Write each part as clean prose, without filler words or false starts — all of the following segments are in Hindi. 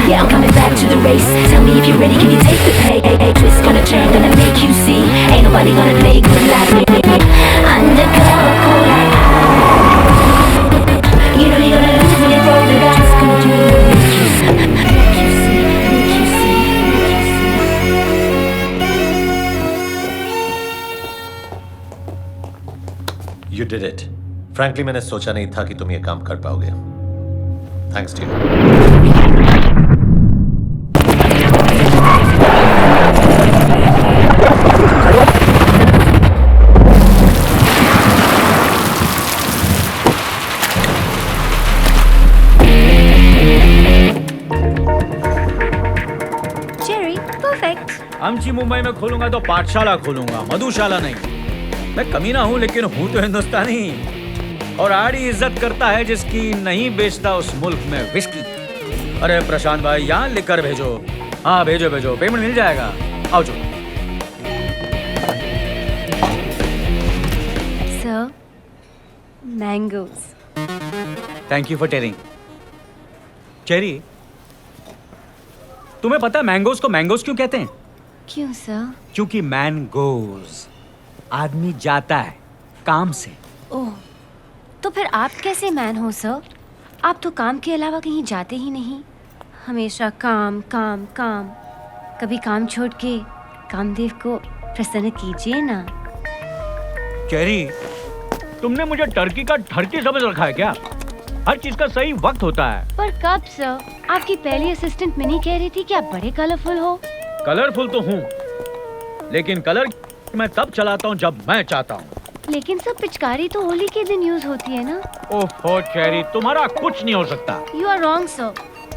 Yeah, I'm coming back to the race. Tell me if you're ready, can you take the pay? Twist gonna turn, gonna make you see. Ain't nobody gonna play good like me. Undercover, cool like you know you're gonna lose when you throw the dice. Gonna do it, make you see, make you see, make you see, make you see. You did it. Frankly, मैंने सोचा नहीं था कि तुम ये काम कर पाओगे. Thanks to you. Cherry, perfect. आमची मुंबई में खोलूंगा तो पाठशाला खोलूंगा, मधुशाला नहीं. मैं कमीना हूँ लेकिन हूँ तो हिंदुस्तानी. और आड़ी इज्जत करता है जिसकी नहीं बेचता उस मुल्क में विस्की. अरे प्रशांत भाई यहाँ लिखकर भेजो. हाँ भेजो भेजो, पेमेंट मिल जाएगा. आओ जो. Sir, mangoes. Thank you for telling. Cherry, तुम्हें पता है मैंगोज को मैंगोज क्यों कहते हैं? क्यों सर? क्योंकि मैन गोज, आदमी जाता है काम से. ओह, तो फिर आप कैसे मैन हो सर? आप तो काम के अलावा कहीं जाते ही नहीं. हमेशा काम काम काम. कभी काम छोड़ के कामदेव को प्रसन्न कीजिए ना. चेरी, तुमने मुझे टर्की का ठरकी समझ रखा है क्या? हर चीज का सही वक्त होता है. पर कब सर? आपकी पहली असिस्टेंट मिनी कह रही थी कि आप बड़े कलरफुल हो. कलरफुल तो हूँ, लेकिन कलर मैं तब चलाता हूँ जब मैं चाहता हूँ. लेकिन सर पिचकारी तो होली के दिन यूज होती है ना. ओहो चेरी, तुम्हारा कुछ नहीं हो सकता. You are wrong sir.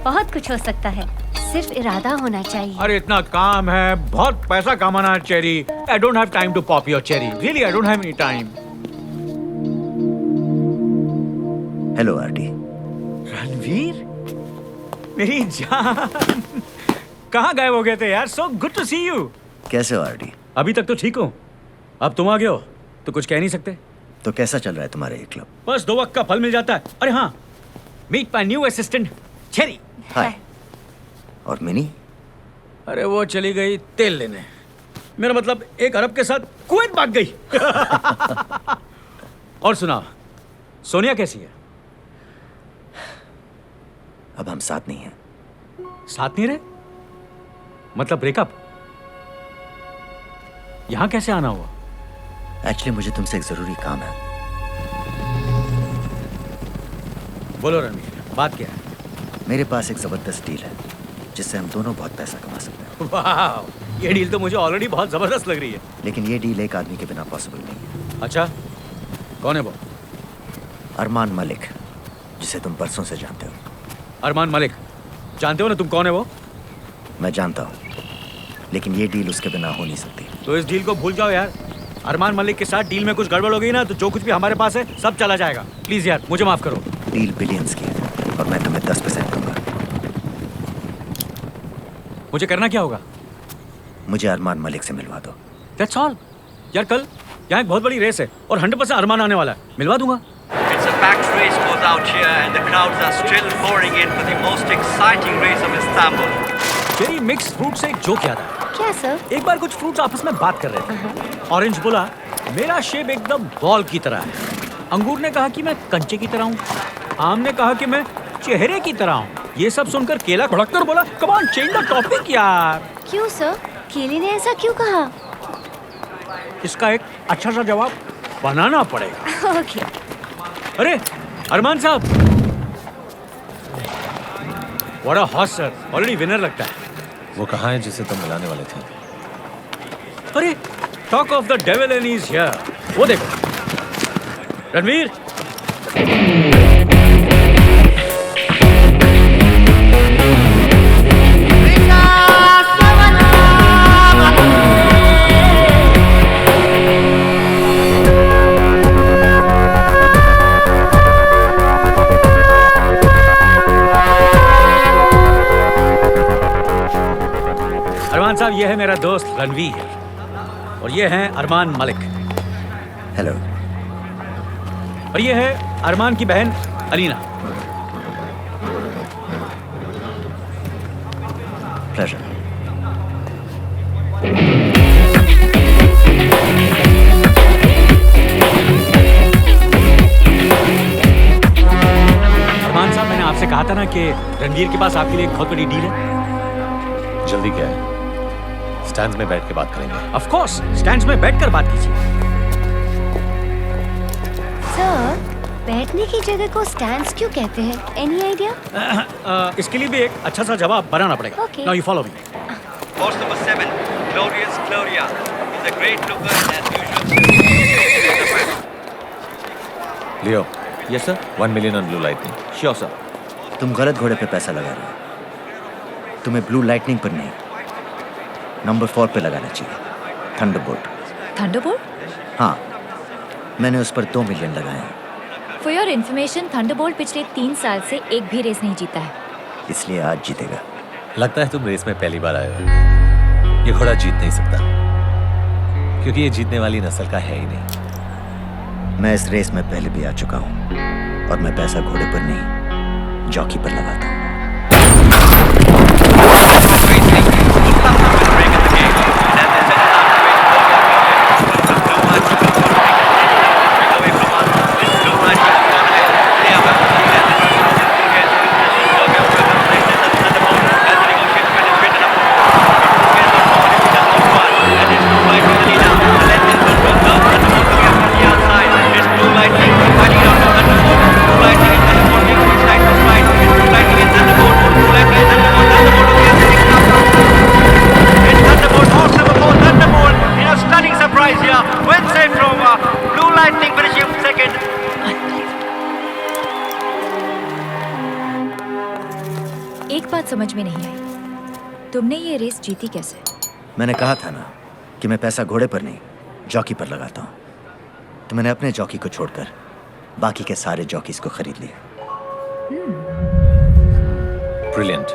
बहुत कुछ हो सकता है, सिर्फ इरादा होना चाहिए. अरे इतना काम है, बहुत पैसा कमाना है cherry. I don't have time to pop your cherry. Really I don't have any time. Hello RT. Ranveer, मेरी जान, कहाँ गायब हो गए थे यार? So good to see you. कैसे हो आरटी? अभी तक तो ठीक हूँ. अब तुम आ गए हो तो कुछ कह नहीं सकते. तो कैसा चल रहा है तुम्हारा ये क्लब? बस 2 वक्त का फल मिल जाता है. अरे हाँ, meet my new assistant Cherry. Hi. और मिनी? अरे वो चली गई तेल लेने. मेरा मतलब 1 अरब के साथ कुवैत भाग गई. और सुना, सोनिया कैसी है? अब हम साथ नहीं हैं. साथ नहीं रहे? मतलब ब्रेकअप? यहां कैसे आना हुआ? एक्चुअली मुझे तुमसे एक जरूरी काम है. बोलो रणवीर, बात क्या है? मेरे पास एक जबरदस्त डील है जिससे हम दोनों बहुत पैसा कमा सकते हैं. वाह, ये डील तो मुझे ऑलरेडी बहुत जबरदस्त लग रही है. लेकिन ये डील एक आदमी के बिना पॉसिबल नहीं है. अच्छा, कौन है वो? अरमान मलिक, जिसे तुम परसों से जानते हो. अरमान मलिक? जानते हो ना तुम कौन है वो? मैं जानता हूँ, लेकिन ये डील उसके बिना हो नहीं सकती. तो इस डील को भूल जाओ यार. अरमान मलिक के साथ डील में कुछ गड़बड़ हो गई ना तो जो कुछ भी हमारे पास है सब चला जाएगा. प्लीज यार, मुझे माफ करो. डील बिलियंस की है और मैं तुम्हें 10% दूंगा. मुझे करना क्या होगा? मुझे अरमान मलिक से मिलवा दो. That's all. यार कल यहाँ एक बहुत बड़ी रेस है और 100% अरमान आने वाला है. मिलवा दूंगा. It's a packed race goes out here and the crowds are still pouring in for the most exciting race of Istanbul. Cherry, mix fruit से एक जोक याद आया. क्या सर? एक बार कुछ फ्रूट्स आपस में बात कर रहे थे. ऑरेंज बोला, मेरा शेप एकदम बॉल की तरह है. अंगूर ने कहा कि मैं कंचे की तरह हूँ. आम ने कहा कि मैं चेहरे की तरह हूँ. ये सब सुनकर केला भड़क कर बोला, come on change the topic यार. क्यों सर? केले ने ऐसा क्यों कहा? इसका एक अच्छा सा जवाब बनाना पड़ेगा. ओके. अरे अरमान साहब, what a horse sir. Already winner लगता है. वो कहाँ है जिसे तुम मिलाने वाले थे? अरे talk of the devil and is here. वो देखो रणवीर. अरमान साहब, ये है मेरा दोस्त रणवीर और ये हैं अरमान मलिक. हेलो. और ये है अरमान की बहन अलीना. प्लेजर। अरमान साहब, मैंने आपसे कहा था ना कि रणवीर के पास आपके लिए एक बहुत बड़ी डील है। जल्दी क्या है? स्टैंड्स में बैठ के बात करेंगे। ऑफ कोर्स, स्टैंड्स में बैठकर बात कीजिए। सर, बैठने की जगह को स्टैंड्स क्यों कहते हैं? Any idea? इसके लिए भी एक अच्छा सा जवाब बनाना पड़ेगा। Okay. Now you follow me. Post number 7, Glorious Gloria. He's a great looker and as usual. Leo, yes sir. 1 million on blue lightning। Sure sir. तुम गलत घोड़े पे पैसा लगा रहे हो। तुम्हें ब्लू लाइटनिंग पर नहीं, नंबर 4 पे लगाना चाहिए, थंडरबोल्ट। थंडरबोल्ट? हाँ, मैंने उस पर 2 मिलियन लगाए हैं, फॉर योर इन्फॉर्मेशन, थंडरबोल्ट पिछले 3 साल से एक भी रेस नहीं जीता है। इसलिए आज जीतेगा। लगता है तुम रेस में पहली बार आए हो। ये घोड़ा जीत नहीं सकता, क्योंकि ये जीतने वाली नस्ल का है ही नहीं। मैं इस रेस में पहले भी आ चुका हूँ और मैं पैसा घोड़े पर नहीं, जॉकी पर लगाता हूँ। एक बात समझ में नहीं आई, तुमने ये रेस जीती कैसे? मैंने कहा था ना कि मैं पैसा घोड़े पर नहीं, जॉकी पर लगाता हूँ। तो मैंने अपने जॉकी को छोड़कर बाकी के सारे जॉकीज को खरीद लिया। ब्रिलियंट।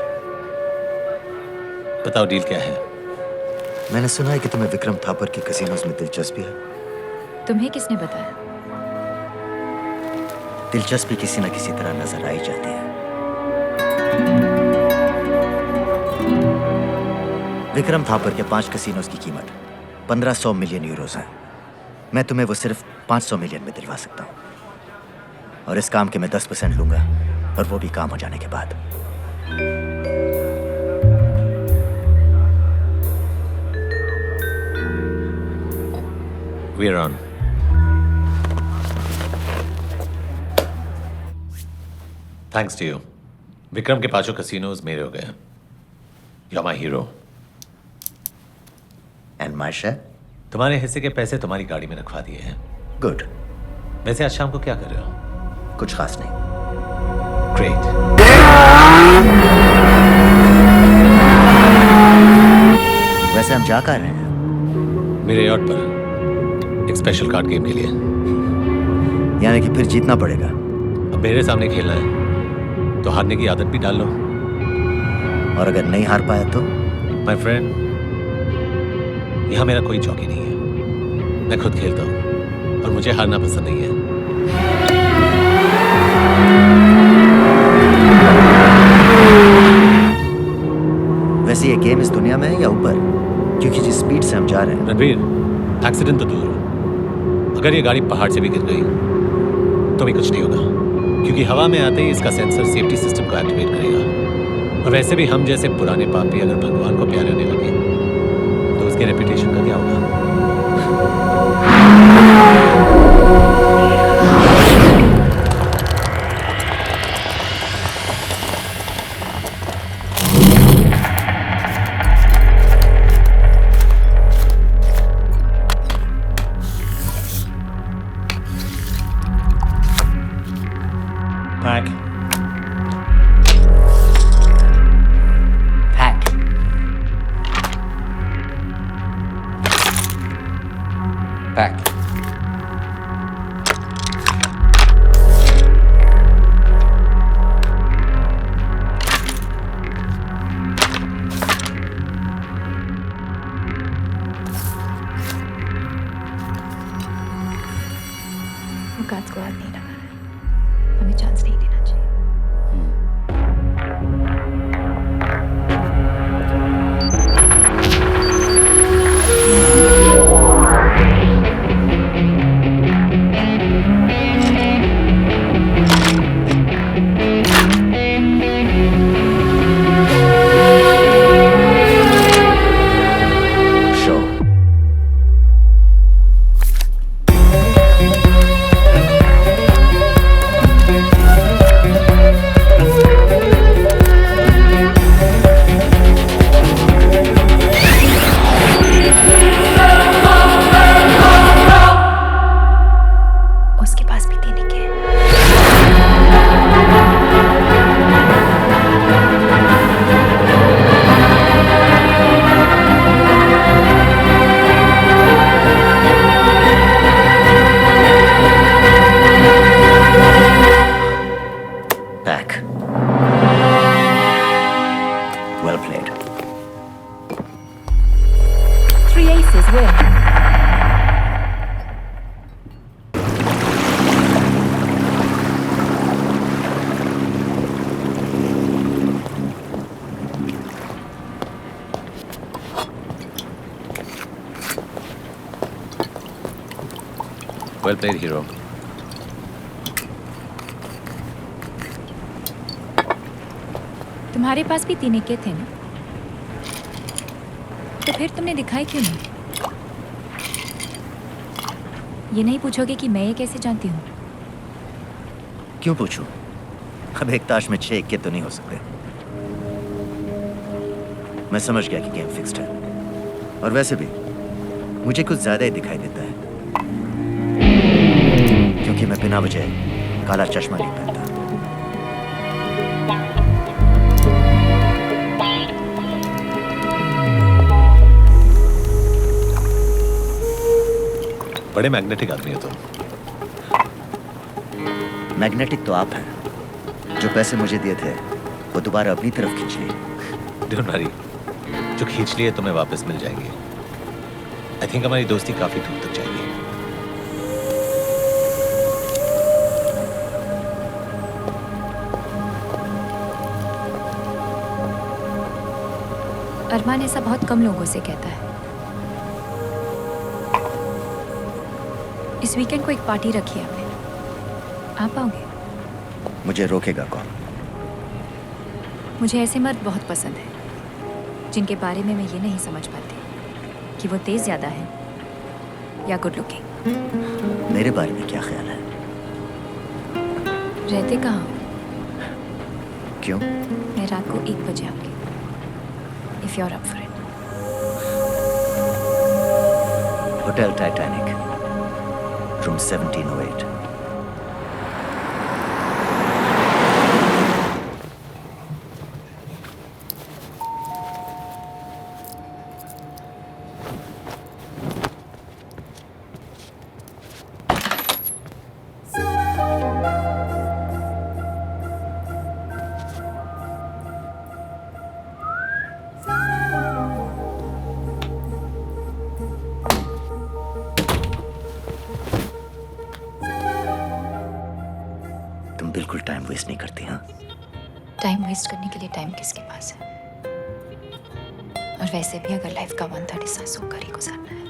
बताओ डील क्या है? मैंने सुना है कि तुम्हें विक्रम थापर के कसिनोज में दिलचस्पी है। तुम्हें किसने बताया? दिलचस्पी किसी न किसी तरह नजर आई जाती है। विक्रम थापर के 5 कसिनोज की कीमत 1500 मिलियन यूरोस है। मैं तुम्हें वो सिर्फ 500 मिलियन में दिलवा सकता हूँ, और इस काम के मैं 10% लूंगा, और वो भी काम हो जाने के बाद। We're on. Thanks to you. Vikram के 5 कसिनोज मेरे हो गए हैं। You're my hero. And my share? तुम्हारे हिस्से के पैसे तुम्हारी गाड़ी में रखवा दिए हैं। गुड। वैसे आज शाम को क्या कर रहे हो? कुछ खास नहीं। ग्रेट। वैसे हम जा कहाँ रहे हैं? मेरे यॉट पर एक स्पेशल कार्ड गेम के लिए। यानी कि फिर जीतना पड़ेगा। अब मेरे सामने खेलना है तो हारने की आदत भी डाल लो। और अगर नहीं हार पाया तो? माय फ्रेंड, यहाँ मेरा कोई जॉकी नहीं है। मैं खुद खेलता हूँ और मुझे हारना पसंद नहीं है। वैसे ये गेम इस दुनिया में है या ऊपर? क्योंकि जिस स्पीड से हम जा रहे हैं। रणवीर, एक्सीडेंट तो दूर, अगर ये गाड़ी पहाड़ से भी गिर गई तो भी कुछ नहीं होगा, क्योंकि हवा में आते ही इसका सेंसर सेफ्टी सिस्टम को एक्टिवेट करेगा। और वैसे भी हम जैसे पुराने पापी अगर भगवान को प्यारे होने लगे तो उसके रेपुटेशन का क्या होगा? Pack. Pack. औकात को हाथ नहीं लगा है, हमें चांस नहीं देना चाहिए। Well played. 3 aces win. Well played, hero. तुम्हारे पास भी 3 इक्के थे ना? तो फिर तुमने दिखाए क्यों नहीं? ये नहीं पूछोगे कि मैं ये कैसे जानती हूँ? क्यों पूछूं? अब एक ताश में 6 इक्के तो नहीं हो सकते। मैं समझ गया कि गेम फिक्स्ड है। और वैसे भी मुझे कुछ ज्यादा ही दिखाई देता है, क्योंकि मैं बिना वजह काला चश्मा नहीं पहनता। बड़े मैग्नेटिक आदमी हो तुम। मैग्नेटिक तो आप हैं। जो पैसे मुझे दिए थे वो दोबारा अपनी तरफ खींच लिए। डोंट वरी, जो खींच लिए तुम्हें वापस मिल जाएंगे। आई थिंक हमारी दोस्ती काफी दूर तक जाएगी। अरमान ऐसा बहुत कम लोगों से कहता है। इस वीकेंड को एक पार्टी रखी है हमने, आप आओगे? मुझे रोकेगा कौन? मुझे ऐसे मर्द बहुत पसंद है जिनके बारे में मैं ये नहीं समझ पाती कि वो तेज ज्यादा है या गुड लुकिंग। मेरे बारे में क्या ख्याल है? रहते कहाँ हो? क्यों? मैं रात को 1 बजे आऊंगी, if you are up for it. Hotel Titanic, room 1708। तुम बिल्कुल टाइम वेस्ट नहीं करती, हाँ? टाइम वेस्ट करने के लिए टाइम किसके पास है? और वैसे भी अगर लाइफ का 1/3 हिस्सा सोकर ही गुजारना है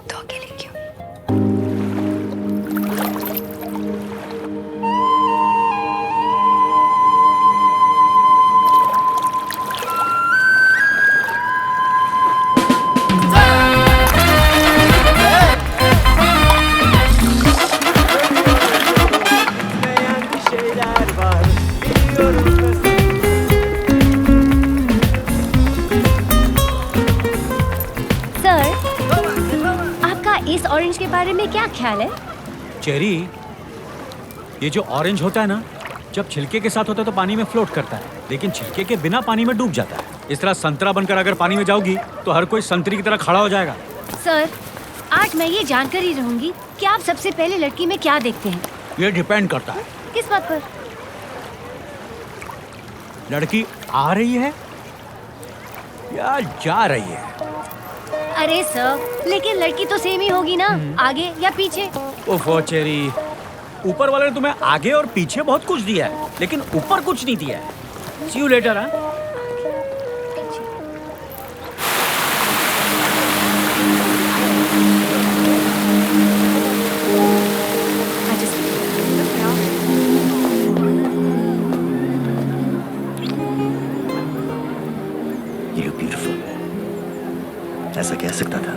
तो अकेले क्यों? इस ऑरेंज के बारे में क्या ख्याल है? चेरी, ये जो ऑरेंज होता है ना, जब छिलके के साथ होता है तो पानी में फ्लोट करता है, लेकिन छिलके के बिना पानी में डूब जाता है। इस तरह संतरा बनकर अगर पानी में जाओगी तो हर कोई संतरी की तरह खड़ा हो जाएगा। सर, आज मैं ये जानकर ही रहूंगी कि आप सबसे पहले लड़की में क्या देखते हैं। ये डिपेंड करता है। किस बात पर? लड़की आ रही है या जा रही है? अरे सर, लेकिन लड़की तो सेम ही होगी ना, आगे या पीछे। ओफो चेरी, ऊपर वाले ने तुम्हें आगे और पीछे बहुत कुछ दिया है, लेकिन ऊपर कुछ नहीं दिया है। See you later, हाँ? ऐसा कह सकता था,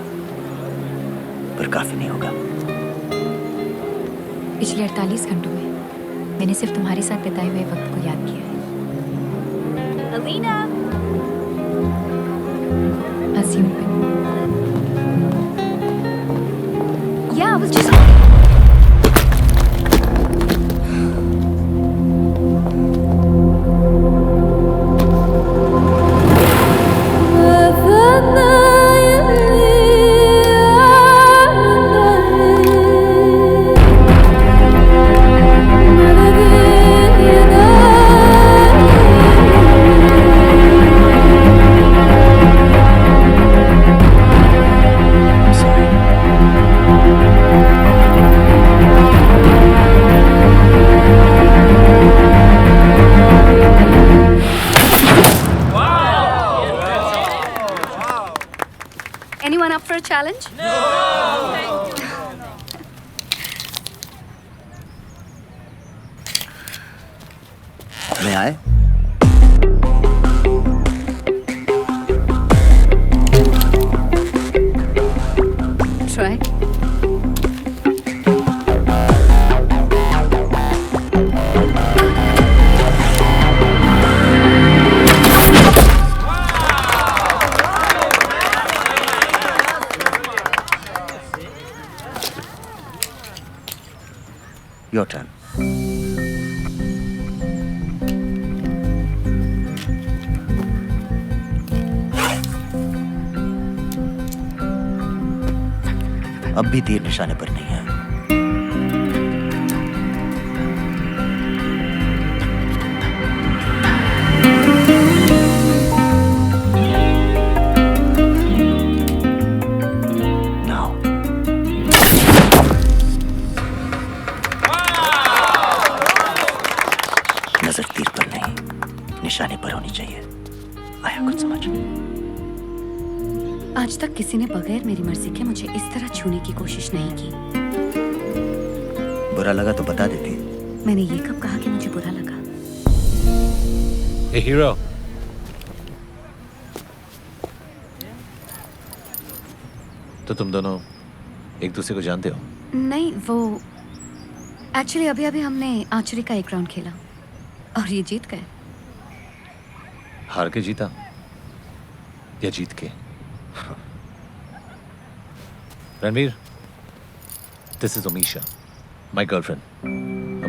पर काफी नहीं होगा। पिछले 48 घंटों में मैंने सिर्फ तुम्हारे साथ बिताए हुए वक्त को याद किया है। Alina, Assume it. Yeah, I was just... a challenge? मैं आए? Try. Your turn. अब भी तीर निशाने पर नहीं है। Now. नजर तीर पर नहीं, निशाने पर होनी चाहिए। आया कुछ समझ? आज तक किसी ने बगैर मेरी मर्जी के मुझे इस तरह छूने की कोशिश नहीं की। बुरा लगा तो बता देती। मैंने ये कब कहा कि मुझे बुरा लगा? ए हीरो, तो तुम दोनों एक दूसरे को जानते हो? नहीं, वो एक्चुअली अभी अभी हमने आर्चरी का एक राउंड खेला और ये जीत गए। हार के जीता या जीत के? Ranveer, this is Amisha, my girlfriend.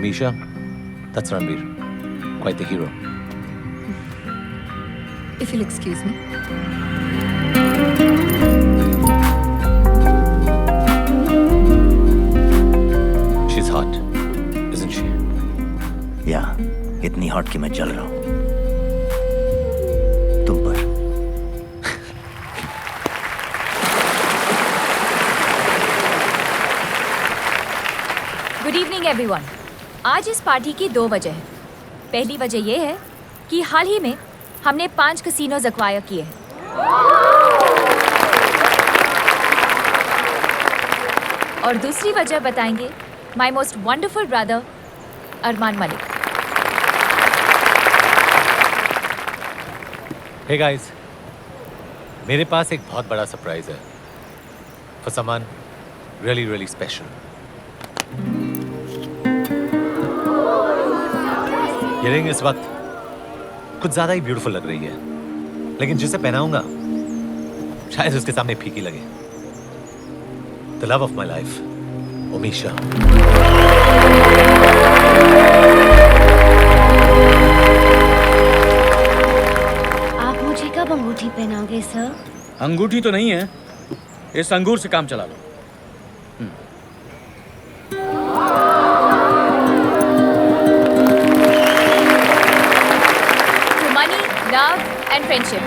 Amisha, that's Ranveer, quite the hero. If you'll excuse me. She's hot, isn't she? या इतनी हॉट कि मैं जल रहा हूं तुम पर। Good evening everyone. आज इस पार्टी की 2 वजह है। पहली वजह यह है कि हाल ही में हमने 5 कसिनोज एक्वायर किए हैं। और दूसरी वजह बताएंगे my most wonderful brother Armaan Malik. Hey guys, मेरे पास एक बहुत बड़ा सरप्राइज है for someone really really special. ये रिंग इस वक्त कुछ ज्यादा ही ब्यूटीफुल लग रही है, लेकिन जिसे पहनाऊंगा शायद उसके सामने फीकी लगे। The love of my life, Amisha. आप मुझे कब अंगूठी पहनाओगे सर? अंगूठी तो नहीं है, इस अंगूर से काम चला लो। Money, love and friendship.